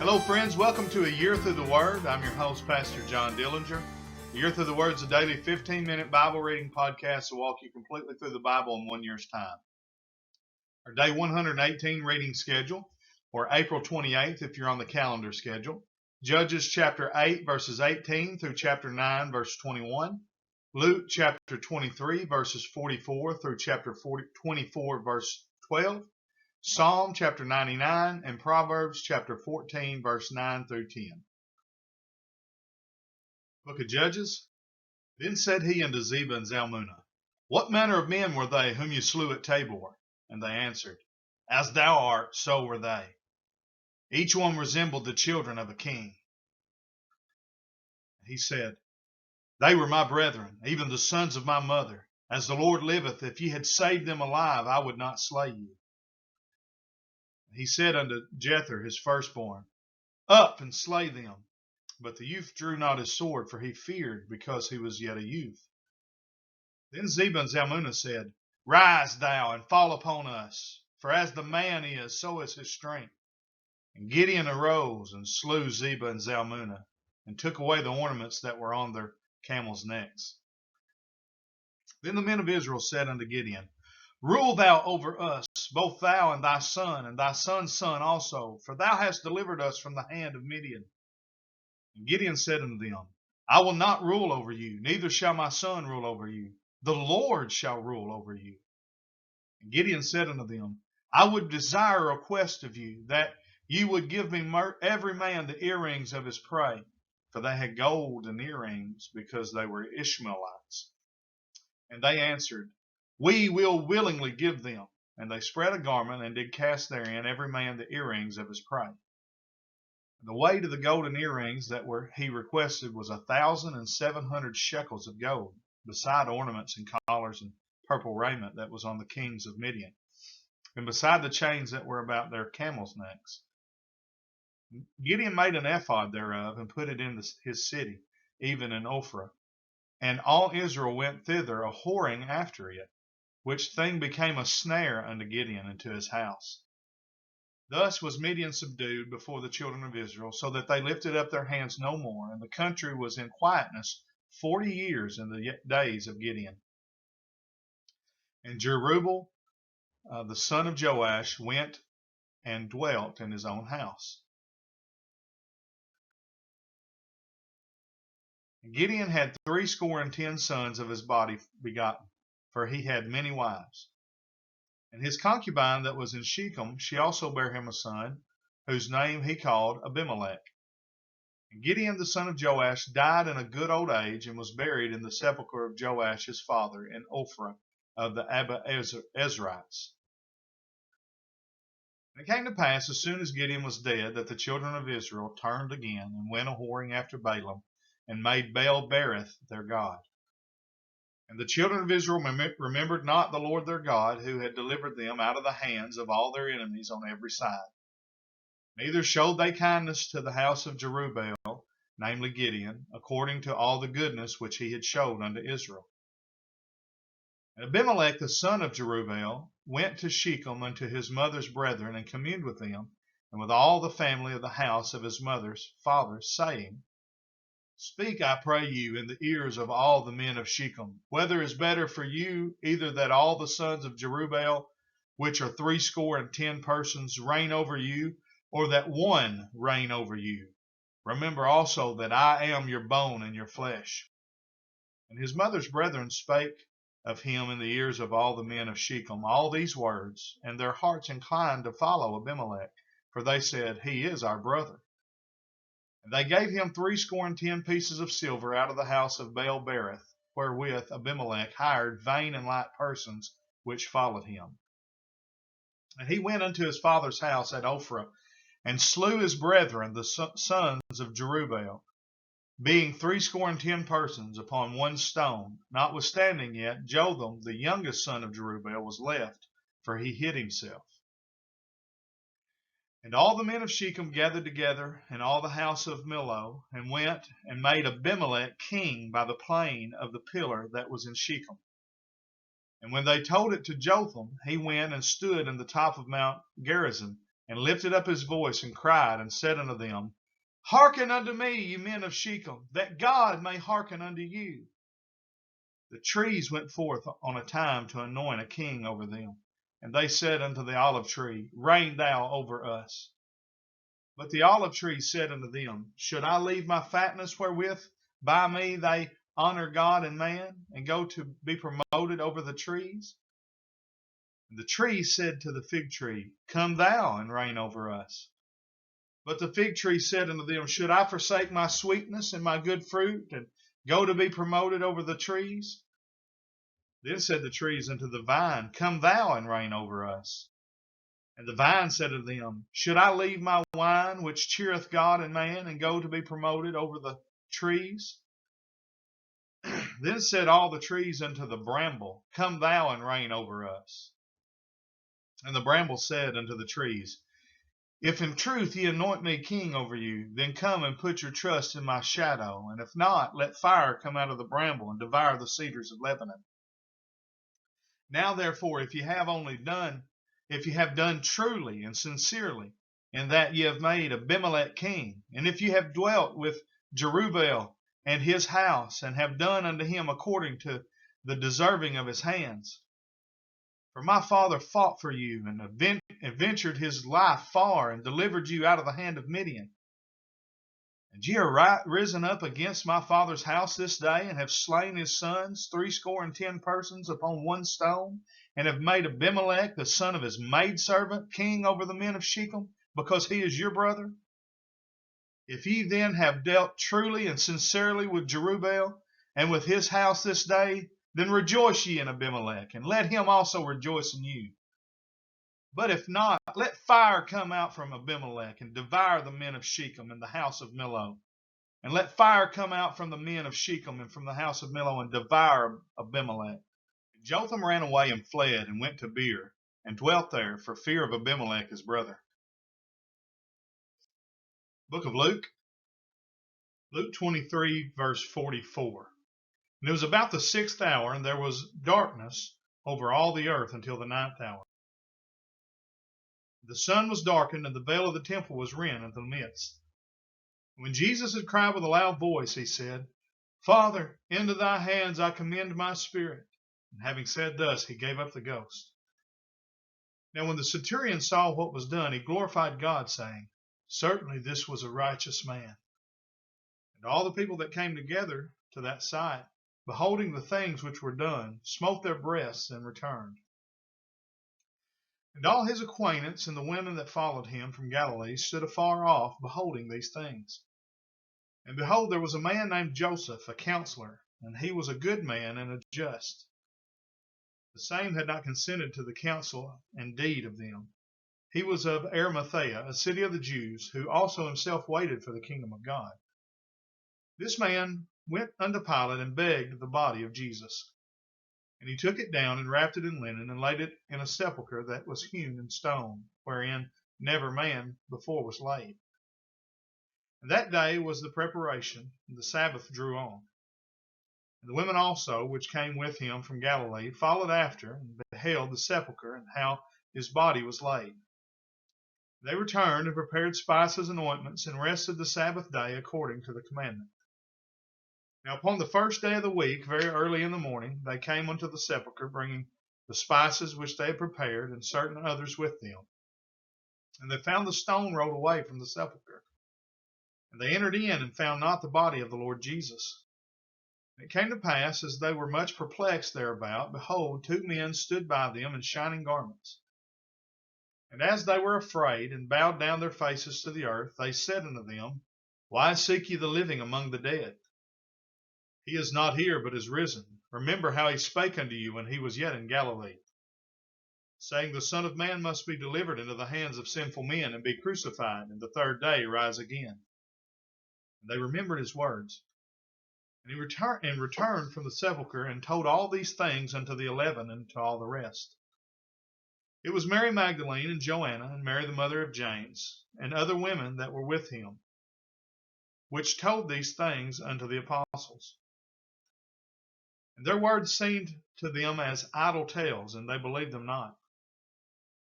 Hello friends, welcome to A Year Through the Word. I'm your host, Pastor John Dillinger. A Year Through the Word is a daily 15-minute Bible reading podcast to walk you completely through the Bible in 1 year's time. Our day 118 reading schedule, or April 28th if you're on the calendar schedule. Judges chapter 8 verses 18 through chapter 9 verse 21. Luke chapter 23 verses 44 through chapter 24 verse 12. Psalm chapter 99 and Proverbs chapter 14 verse 9 through 10. Book of Judges. Then said he unto Zebah and Zalmunna, What manner of men were they whom you slew at Tabor? And they answered, As thou art, so were they. Each one resembled the children of a king. He said, They were my brethren, even the sons of my mother. As the Lord liveth, if ye had saved them alive, I would not slay you. He said unto Jether his firstborn, Up and slay them. But the youth drew not his sword, for he feared, because he was yet a youth. Then Zebah and Zalmunna said, Rise thou and fall upon us, for as the man is, so is his strength. And Gideon arose and slew Zebah and Zalmunna, and took away the ornaments that were on their camels' necks. Then the men of Israel said unto Gideon, Rule thou over us, both thou and thy son's son also, for thou hast delivered us from the hand of Midian. And Gideon said unto them, I will not rule over you, neither shall my son rule over you. The Lord shall rule over you. And Gideon said unto them, I would desire a request of you, that ye would give me every man the earrings of his prey. For they had gold and earrings, because they were Ishmaelites. And they answered, We will willingly give them. And they spread a garment, and did cast therein every man the earrings of his prey. The weight of the golden earrings that he requested was 1,700 shekels of gold, beside ornaments and collars and purple raiment that was on the kings of Midian, and beside the chains that were about their camels' necks. Gideon made an ephod thereof, and put it in his city, even in Ophrah. And all Israel went thither a-whoring after it, which thing became a snare unto Gideon and to his house. Thus was Midian subdued before the children of Israel, so that they lifted up their hands no more, and the country was in quietness 40 years in the days of Gideon. And Jerubal, the son of Joash, went and dwelt in his own house. And Gideon had 70 sons of his body begotten, for he had many wives. And his concubine that was in Shechem, she also bare him a son, whose name he called Abimelech. And Gideon the son of Joash died in a good old age, and was buried in the sepulchre of Joash his father in Ophrah of the Abiezrites. And it came to pass, as soon as Gideon was dead, that the children of Israel turned again, and went a-whoring after Balaam, and made Baal-berith their god. And the children of Israel remembered not the Lord their God, who had delivered them out of the hands of all their enemies on every side. Neither showed they kindness to the house of Jerubal, namely Gideon, according to all the goodness which he had showed unto Israel. And Abimelech the son of Jerubal went to Shechem unto his mother's brethren, and communed with them, and with all the family of the house of his mother's father, saying, Speak, I pray you, in the ears of all the men of Shechem, whether it is better for you, either that all the sons of Jerubal, which are 70 persons, reign over you, or that one reign over you. Remember also that I am your bone and your flesh. And his mother's brethren spake of him in the ears of all the men of Shechem all these words, and their hearts inclined to follow Abimelech, for they said, He is our brother. And they gave him 70 pieces of silver out of the house of Baal-berith, wherewith Abimelech hired vain and light persons which followed him. And he went unto his father's house at Ophrah, and slew his brethren, the sons of Jerubal, being 70 persons upon one stone. Notwithstanding yet, Jotham, the youngest son of Jerubal, was left, for he hid himself. And all the men of Shechem gathered together, and all the house of Millo, and went and made Abimelech king by the plain of the pillar that was in Shechem. And when they told it to Jotham, he went and stood in the top of Mount Gerizim, and lifted up his voice, and cried, and said unto them, Hearken unto me, ye men of Shechem, that God may hearken unto you. The trees went forth on a time to anoint a king over them. And they said unto the olive tree, Reign thou over us. But the olive tree said unto them, Should I leave my fatness wherewith by me they honor God and man, and go to be promoted over the trees? And the tree said to the fig tree, Come thou and reign over us. But the fig tree said unto them, Should I forsake my sweetness and my good fruit, and go to be promoted over the trees? Then said the trees unto the vine, Come thou and reign over us. And the vine said unto them, Should I leave my wine, which cheereth God and man, and go to be promoted over the trees? Then said all the trees unto the bramble, Come thou and reign over us. And the bramble said unto the trees, If in truth ye anoint me king over you, then come and put your trust in my shadow, and if not, let fire come out of the bramble and devour the cedars of Lebanon. Now therefore, if ye have done truly and sincerely, in that ye have made Abimelech king, and if ye have dwelt with Jerubal and his house, and have done unto him according to the deserving of his hands. For my father fought for you, and adventured his life far, and delivered you out of the hand of Midian. And ye are risen up against my father's house this day, and have slain his sons, 70 persons upon one stone, and have made Abimelech, the son of his maidservant, king over the men of Shechem, because he is your brother. If ye then have dealt truly and sincerely with Jerubal, and with his house this day, then rejoice ye in Abimelech, and let him also rejoice in you. But if not, let fire come out from Abimelech, and devour the men of Shechem and the house of Millo. And let fire come out from the men of Shechem and from the house of Millo, and devour Abimelech. And Jotham ran away and fled, and went to Beer, and dwelt there for fear of Abimelech his brother. Book of Luke, Luke 23, verse 44. And it was about the 6th hour, and there was darkness over all the earth until the 9th hour. The sun was darkened, and the veil of the temple was rent in the midst. When Jesus had cried with a loud voice, he said, Father, into thy hands I commend my spirit. And having said thus, he gave up the ghost. Now when the centurion saw what was done, he glorified God, saying, Certainly this was a righteous man. And all the people that came together to that sight, beholding the things which were done, smote their breasts and returned. And all his acquaintance and the women that followed him from Galilee stood afar off, beholding these things. And behold, there was a man named Joseph, a counselor, and he was a good man and a just. The same had not consented to the counsel and deed of them. He was of Arimathea, a city of the Jews, who also himself waited for the kingdom of God. This man went unto Pilate and begged the body of Jesus. And he took it down and wrapped it in linen and laid it in a sepulchre that was hewn in stone, wherein never man before was laid. And that day was the preparation, and the Sabbath drew on. And the women also, which came with him from Galilee, followed after, and beheld the sepulchre, and how his body was laid. They returned and prepared spices and ointments, and rested the Sabbath day according to the commandment. Now upon the first day of the week, very early in the morning, they came unto the sepulchre, bringing the spices which they had prepared, and certain others with them. And they found the stone rolled away from the sepulchre. And they entered in, and found not the body of the Lord Jesus. And it came to pass, as they were much perplexed thereabout, behold, 2 men stood by them in shining garments. And as they were afraid, and bowed down their faces to the earth, they said unto them, Why seek ye the living among the dead? He is not here, but is risen. Remember how he spake unto you when he was yet in Galilee, saying, The Son of Man must be delivered into the hands of sinful men, and be crucified, and the 3rd day rise again. And they remembered his words. And he returned from the sepulchre, and told all these things unto the 11, and to all the rest. It was Mary Magdalene, and Joanna, and Mary the mother of James, and other women that were with him, which told these things unto the apostles. And their words seemed to them as idle tales, and they believed them not.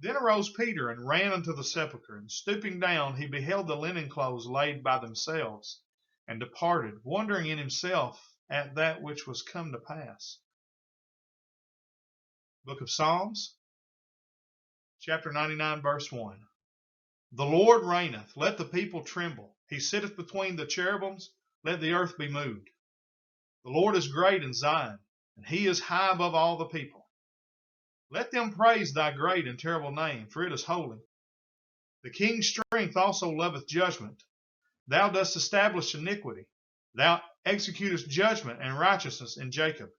Then arose Peter and ran unto the sepulchre, and stooping down, he beheld the linen clothes laid by themselves, and departed, wondering in himself at that which was come to pass. Book of Psalms, chapter 99, verse 1. The Lord reigneth, let the people tremble. He sitteth between the cherubims, let the earth be moved. The Lord is great in Zion, and he is high above all the people. Let them praise thy great and terrible name, for it is holy. The king's strength also loveth judgment. Thou dost establish iniquity. Thou executest judgment and righteousness in Jacob.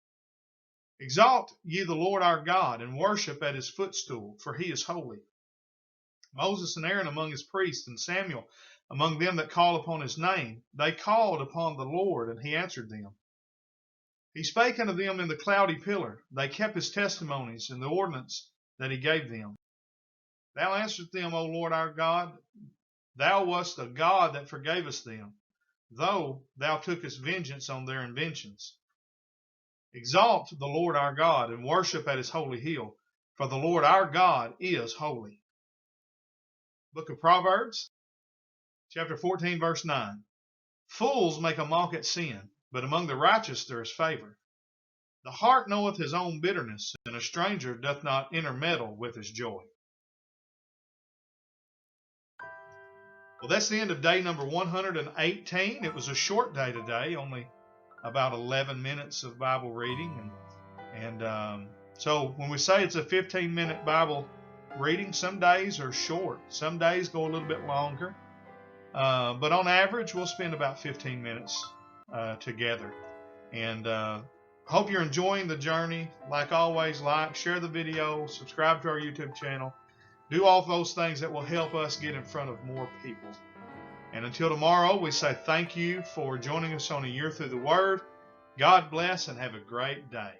Exalt ye the Lord our God, and worship at his footstool, for he is holy. Moses and Aaron among his priests, and Samuel among them that call upon his name, they called upon the Lord, and he answered them. He spake unto them in the cloudy pillar. They kept his testimonies and the ordinance that he gave them. Thou answeredst them, O Lord our God. Thou wast a God that forgavest them, though thou tookest vengeance on their inventions. Exalt the Lord our God, and worship at his holy hill, for the Lord our God is holy. Book of Proverbs, chapter 14, verse 9. Fools make a mock at sin, but among the righteous there is favor. The heart knoweth his own bitterness, and a stranger doth not intermeddle with his joy. Well, that's the end of day number 118. It was a short day today, only about 11 minutes of Bible reading. So when we say it's a 15-minute Bible reading, some days are short. Some days go a little bit longer. But on average, we'll spend about 15 minutes together. And hope you're enjoying the journey. Like always, like, share the video, subscribe to our YouTube channel. Do all those things that will help us get in front of more people. And until tomorrow, we say thank you for joining us on A Year Through the Word. God bless and have a great day.